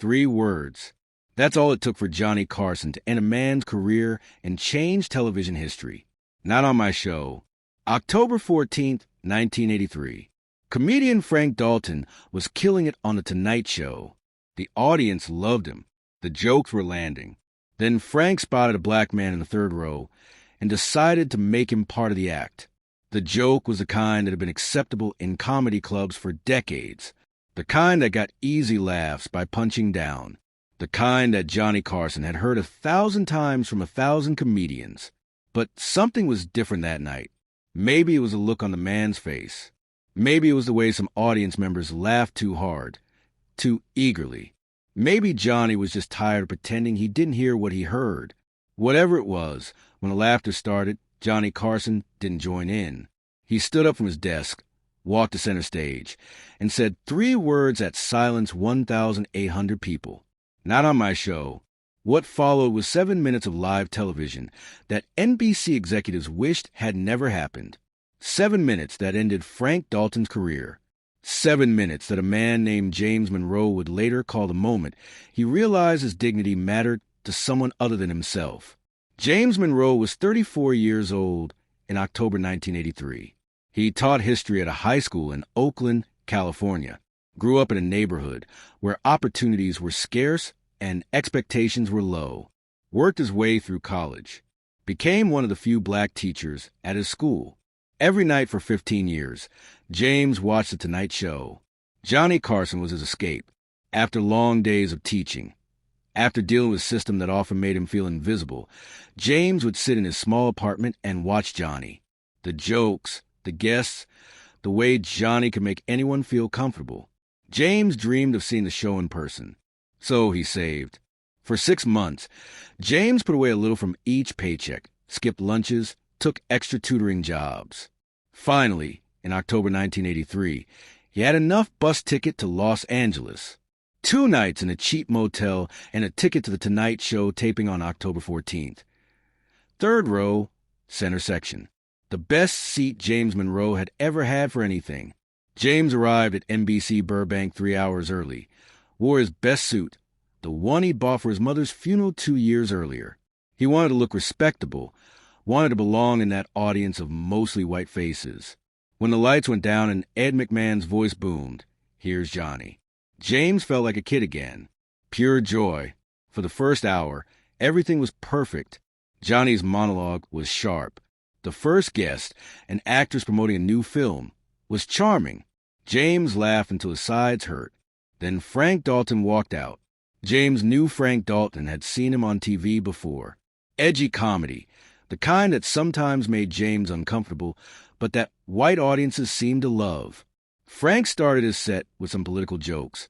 3 words. That's all it took for Johnny Carson to end a man's career and change television history. Not on my show. October 14th, 1983. Comedian Frank Dalton was killing it on The Tonight Show. The audience loved him. The jokes were landing. Then Frank spotted a black man in the third row and decided to make him part of the act. The joke was the kind that had been acceptable in comedy clubs for decades. The kind that got easy laughs by punching down. The kind that Johnny Carson had heard 1,000 times from 1,000 comedians. But something was different that night. Maybe it was a look on the man's face. Maybe it was the way some audience members laughed too hard, too eagerly. Maybe Johnny was just tired of pretending he didn't hear what he heard. Whatever it was, when the laughter started, Johnny Carson didn't join in. He stood up from his desk, walked to center stage, and said 3 words that silenced 1,800 people. Not on my show. What followed was 7 minutes of live television that NBC executives wished had never happened. 7 minutes that ended Frank Dalton's career. 7 minutes that a man named James Monroe would later call the moment he realized his dignity mattered to someone other than himself. James Monroe was 34 years old in October 1983. He taught history at a high school in Oakland, California, grew up in a neighborhood where opportunities were scarce and expectations were low, worked his way through college, became one of the few black teachers at his school. Every night for 15 years, James watched The Tonight Show. Johnny Carson was his escape. After long days of teaching, after dealing with a system that often made him feel invisible, James would sit in his small apartment and watch Johnny. The jokes, the guests, the way Johnny could make anyone feel comfortable. James dreamed of seeing the show in person. So he saved. For 6 months, James put away a little from each paycheck, skipped lunches, took extra tutoring jobs. Finally, in October 1983, he had enough bus ticket to Los Angeles, 2 nights in a cheap motel, and a ticket to The Tonight Show taping on October 14th. Third row, center section. The best seat James Monroe had ever had for anything. James arrived at NBC Burbank 3 hours early, wore his best suit, the one he'd bought for his mother's funeral 2 years earlier. He wanted to look respectable, wanted to belong in that audience of mostly white faces. When the lights went down and Ed McMahon's voice boomed, "Here's Johnny," James felt like a kid again. Pure joy. For the first hour, everything was perfect. Johnny's monologue was sharp. The first guest, an actress promoting a new film, was charming. James laughed until his sides hurt. Then Frank Dalton walked out. James knew Frank Dalton, had seen him on TV before. Edgy comedy, the kind that sometimes made James uncomfortable, but that white audiences seemed to love. Frank started his set with some political jokes,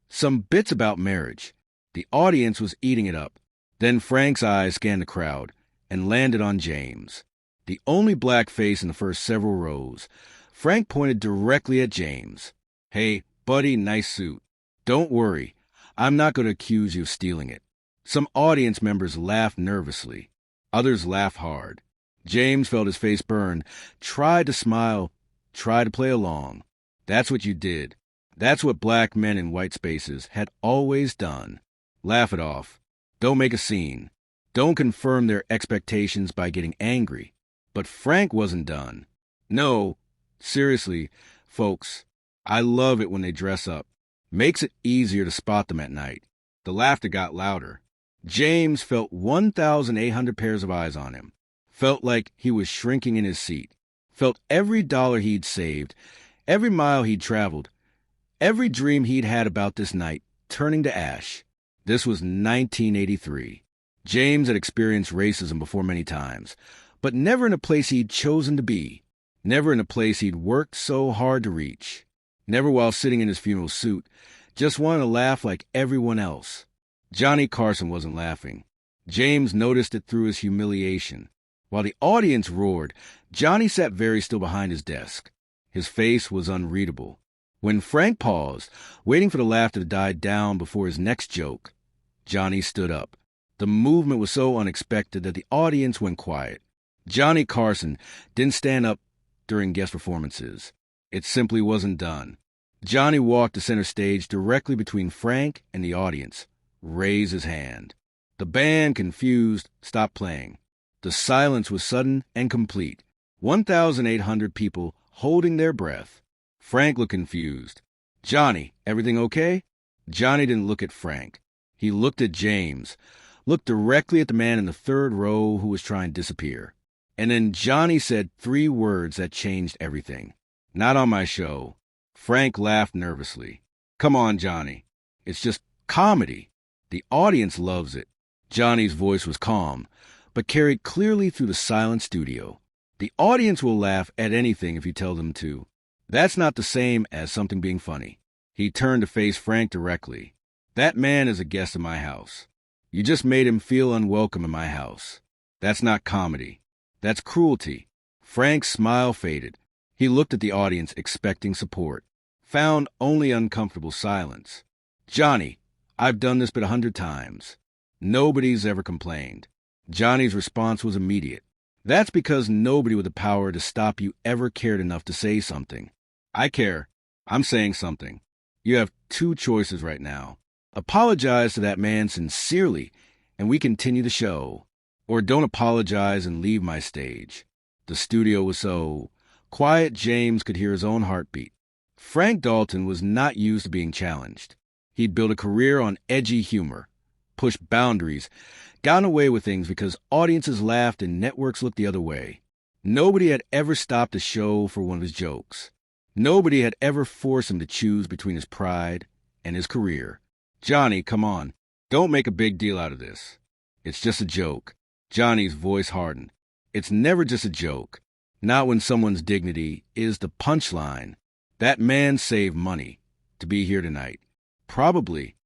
some bits about marriage. The audience was eating it up. Then Frank's eyes scanned the crowd and landed on James. The only black face in the first several rows, Frank pointed directly at James. "Hey, buddy, nice suit. Don't worry, I'm not going to accuse you of stealing it." Some audience members laughed nervously. Others laughed hard. James felt his face burn, tried to smile, tried to play along. That's what you did. That's what black men in white spaces had always done. Laugh it off. Don't make a scene. Don't confirm their expectations by getting angry. But Frank wasn't done. No, seriously, folks, I love it when they dress up. Makes it easier to spot them at night. The laughter got louder. James felt 1,800 pairs of eyes on him. Felt like he was shrinking in his seat. Felt every dollar he'd saved, every mile he'd traveled, every dream he'd had about this night turning to ash. This was 1983. James had experienced racism before many times, but never in a place he'd chosen to be. Never in a place he'd worked so hard to reach. Never while sitting in his funeral suit, just wanting to laugh like everyone else. Johnny Carson wasn't laughing. James noticed it through his humiliation. While the audience roared, Johnny sat very still behind his desk. His face was unreadable. When Frank paused, waiting for the laughter to die down before his next joke, Johnny stood up. The movement was so unexpected that the audience went quiet. Johnny Carson didn't stand up during guest performances. It simply wasn't done. Johnny walked to center stage directly between Frank and the audience, raised his hand. The band, confused, stopped playing. The silence was sudden and complete. 1,800 people holding their breath. Frank looked confused. "Johnny, everything okay?" Johnny didn't look at Frank. He looked at James, looked directly at the man in the third row who was trying to disappear. And then Johnny said 3 words that changed everything. "Not on my show." Frank laughed nervously. "Come on, Johnny. It's just comedy. The audience loves it." Johnny's voice was calm, but carried clearly through the silent studio. "The audience will laugh at anything if you tell them to. That's not the same as something being funny." He turned to face Frank directly. "That man is a guest in my house. You just made him feel unwelcome in my house. That's not comedy. That's cruelty." Frank's smile faded. He looked at the audience expecting support. Found only uncomfortable silence. "Johnny, I've done this bit 100 times. Nobody's ever complained." Johnny's response was immediate. "That's because nobody with the power to stop you ever cared enough to say something." "I care. I'm saying something. You have 2 choices right now. Apologize to that man sincerely, and we continue the show. Or don't apologize and leave my stage." The studio was so quiet James could hear his own heartbeat. Frank Dalton was not used to being challenged. He'd built a career on edgy humor, pushed boundaries, gotten away with things because audiences laughed and networks looked the other way. Nobody had ever stopped a show for one of his jokes. Nobody had ever forced him to choose between his pride and his career. "Johnny, come on. Don't make a big deal out of this. It's just a joke." Johnny's voice hardened. "It's never just a joke. Not when someone's dignity is the punchline. That man saved money to be here tonight. Probably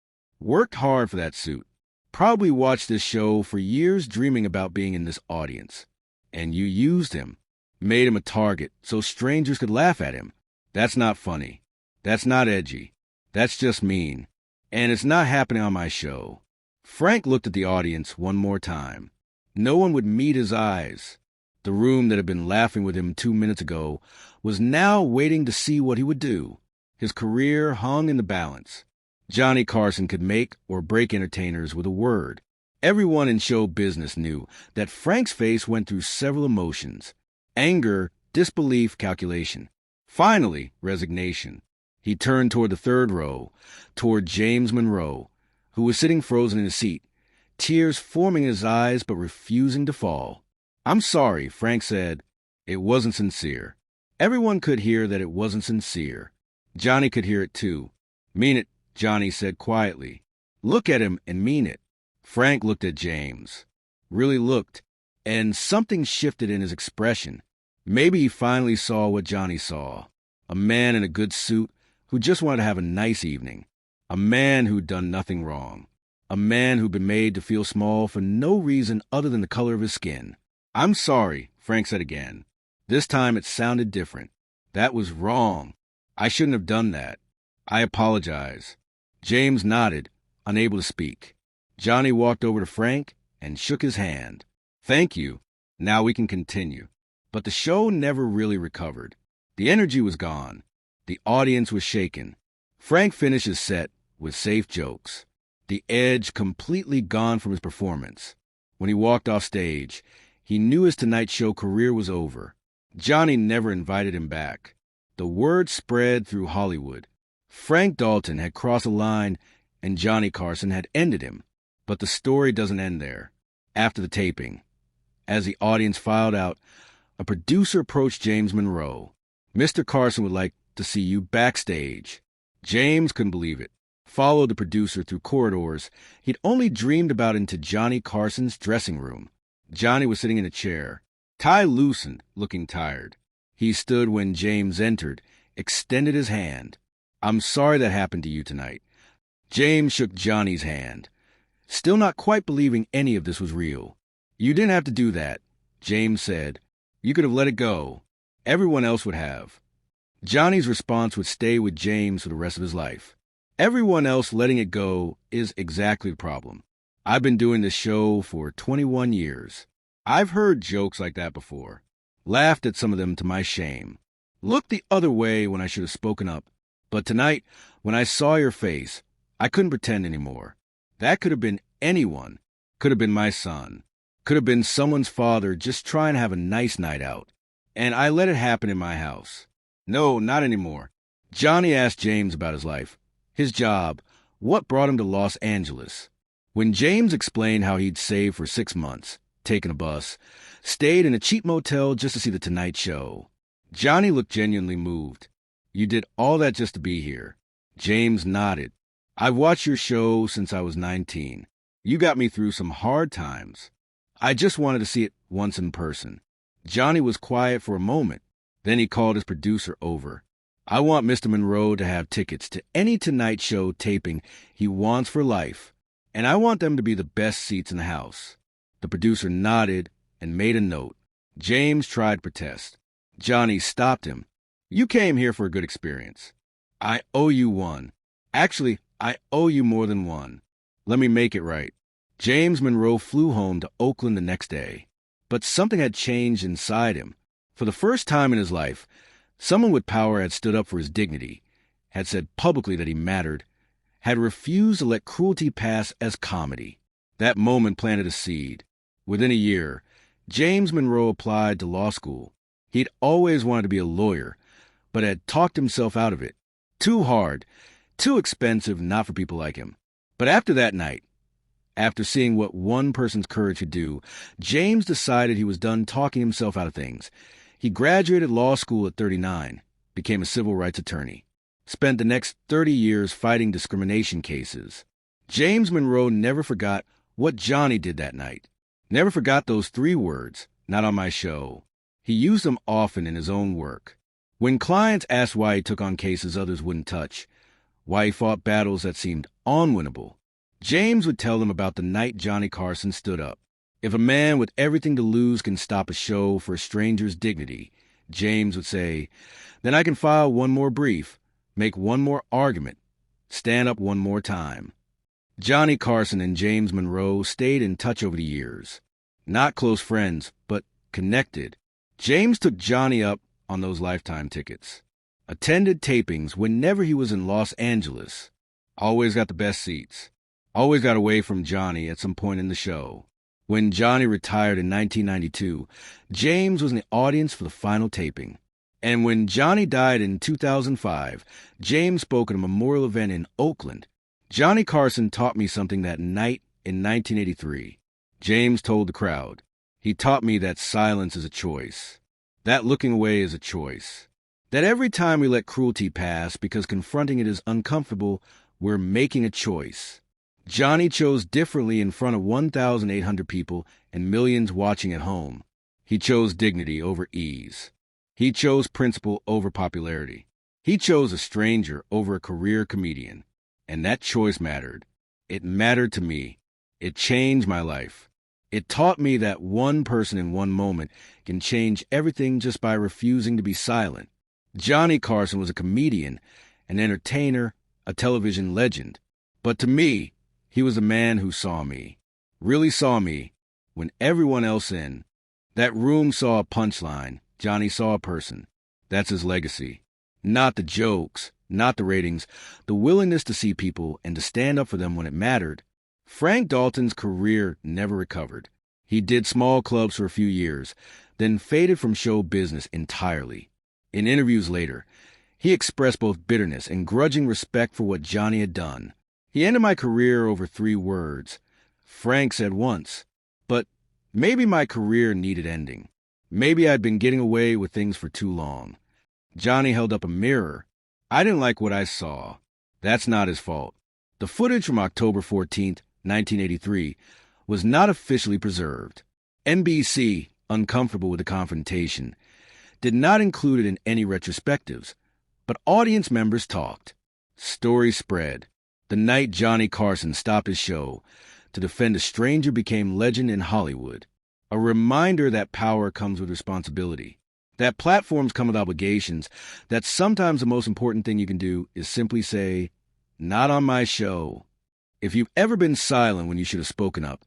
worked hard for that suit. Probably watched this show for years dreaming about being in this audience. And you used him. Made him a target so strangers could laugh at him. That's not funny. That's not edgy. That's just mean. And it's not happening on my show." Frank looked at the audience one more time. No one would meet his eyes. The room that had been laughing with him 2 minutes ago was now waiting to see what he would do. His career hung in the balance. Johnny Carson could make or break entertainers with a word. Everyone in show business knew that Frank's face went through several emotions: anger, disbelief, calculation. Finally, resignation. He turned toward the third row, toward James Monroe, who was sitting frozen in his seat, tears forming in his eyes but refusing to fall. "I'm sorry," Frank said. "It wasn't sincere." Everyone could hear that it wasn't sincere. Johnny could hear it too. "Mean it," Johnny said quietly. "Look at him and mean it." Frank looked at James. Really looked, and something shifted in his expression. Maybe he finally saw what Johnny saw. A man in a good suit who just wanted to have a nice evening. A man who'd done nothing wrong. A man who'd been made to feel small for no reason other than the color of his skin. "I'm sorry," Frank said again. This time it sounded different. "That was wrong. I shouldn't have done that. I apologize." James nodded, unable to speak. Johnny walked over to Frank and shook his hand. "Thank you. Now we can continue." But the show never really recovered. The energy was gone. The audience was shaken. Frank finished his set with safe jokes. The edge completely gone from his performance. When he walked off stage, he knew his Tonight Show career was over. Johnny never invited him back. The word spread through Hollywood. Frank Dalton had crossed a line and Johnny Carson had ended him. But the story doesn't end there. After the taping, as the audience filed out, a producer approached James Monroe. "Mr. Carson would like to see you backstage." James couldn't believe it. Followed the producer through corridors he'd only dreamed about into Johnny Carson's dressing room. Johnny was sitting in a chair, tie loosened, looking tired. He stood when James entered, extended his hand. "I'm sorry that happened to you tonight." James shook Johnny's hand, still not quite believing any of this was real. "You didn't have to do that," James said. "You could have let it go. Everyone else would have." Johnny's response would stay with James for the rest of his life. Everyone else letting it go is exactly the problem. I've been doing this show for 21 years. I've heard jokes like that before. Laughed at some of them to my shame. Looked the other way when I should have spoken up. But tonight, when I saw your face, I couldn't pretend anymore. That could have been anyone. Could have been my son. Could have been someone's father just trying to have a nice night out. And I let it happen in my house. No, not anymore. Johnny asked James about his life, his job, what brought him to Los Angeles. When James explained how he'd saved for 6 months, taken a bus, stayed in a cheap motel just to see The Tonight Show, Johnny looked genuinely moved. You did all that just to be here. James nodded. I've watched your show since I was 19. You got me through some hard times. I just wanted to see it once in person. Johnny was quiet for a moment. Then he called his producer over. I want Mr. Monroe to have tickets to any Tonight Show taping he wants for life, and I want them to be the best seats in the house. The producer nodded and made a note. James tried to protest. Johnny stopped him. You came here for a good experience. I owe you one. Actually, I owe you more than one. Let me make it right. James Monroe flew home to Oakland the next day. But something had changed inside him. For the first time in his life, someone with power had stood up for his dignity, had said publicly that he mattered, had refused to let cruelty pass as comedy. That moment planted a seed. Within a year, James Monroe applied to law school. He'd always wanted to be a lawyer, but had talked himself out of it. Too hard, too expensive, not for people like him. But after that night, after seeing what one person's courage could do, James decided he was done talking himself out of things. He graduated law school at 39, became a civil rights attorney, spent the next 30 years fighting discrimination cases. James Monroe never forgot what Johnny did that night. Never forgot those 3 words, not on my show. He used them often in his own work. When clients asked why he took on cases others wouldn't touch, why he fought battles that seemed unwinnable, James would tell them about the night Johnny Carson stood up. If a man with everything to lose can stop a show for a stranger's dignity, James would say, then I can file one more brief, make one more argument, stand up one more time. Johnny Carson and James Monroe stayed in touch over the years. Not close friends, but connected. James took Johnny up on those lifetime tickets. Attended tapings whenever he was in Los Angeles. Always got the best seats. Always got away from Johnny at some point in the show. When Johnny retired in 1992, James was in the audience for the final taping. And when Johnny died in 2005, James spoke at a memorial event in Oakland. Johnny Carson taught me something that night in 1983. James told the crowd, he taught me that silence is a choice. That looking away is a choice. That every time we let cruelty pass because confronting it is uncomfortable, we're making a choice. Johnny chose differently in front of 1,800 people and millions watching at home. He chose dignity over ease. He chose principle over popularity. He chose a stranger over a career comedian. And that choice mattered. It mattered to me. It changed my life. It taught me that one person in one moment can change everything just by refusing to be silent. Johnny Carson was a comedian, an entertainer, a television legend. But to me, he was a man who saw me, really saw me, when everyone else in that room saw a punchline. Johnny saw a person. That's his legacy. Not the jokes, not the ratings, the willingness to see people and to stand up for them when it mattered. Frank Dalton's career never recovered. He did small clubs for a few years, then faded from show business entirely. In interviews later, he expressed both bitterness and grudging respect for what Johnny had done. He ended my career over 3 words. Frank said once, but maybe my career needed ending. Maybe I'd been getting away with things for too long. Johnny held up a mirror. I didn't like what I saw. That's not his fault. The footage from October 14th, 1983, was not officially preserved. NBC, uncomfortable with the confrontation, did not include it in any retrospectives, but audience members talked. Stories spread. The night Johnny Carson stopped his show to defend a stranger became legend in Hollywood. A reminder that power comes with responsibility, that platforms come with obligations, that sometimes the most important thing you can do is simply say, not on my show. If you've ever been silent when you should have spoken up,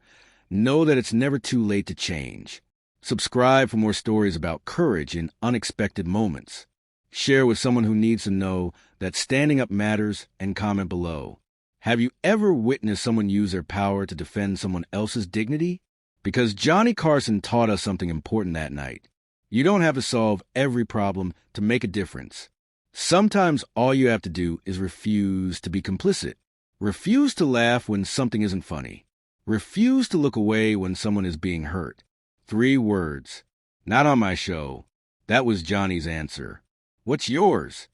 know that it's never too late to change. Subscribe for more stories about courage in unexpected moments. Share with someone who needs to know that standing up matters, and comment below. Have you ever witnessed someone use their power to defend someone else's dignity? Because Johnny Carson taught us something important that night. You don't have to solve every problem to make a difference. Sometimes all you have to do is refuse to be complicit. Refuse to laugh when something isn't funny. Refuse to look away when someone is being hurt. 3 words. Not on my show. That was Johnny's answer. What's yours?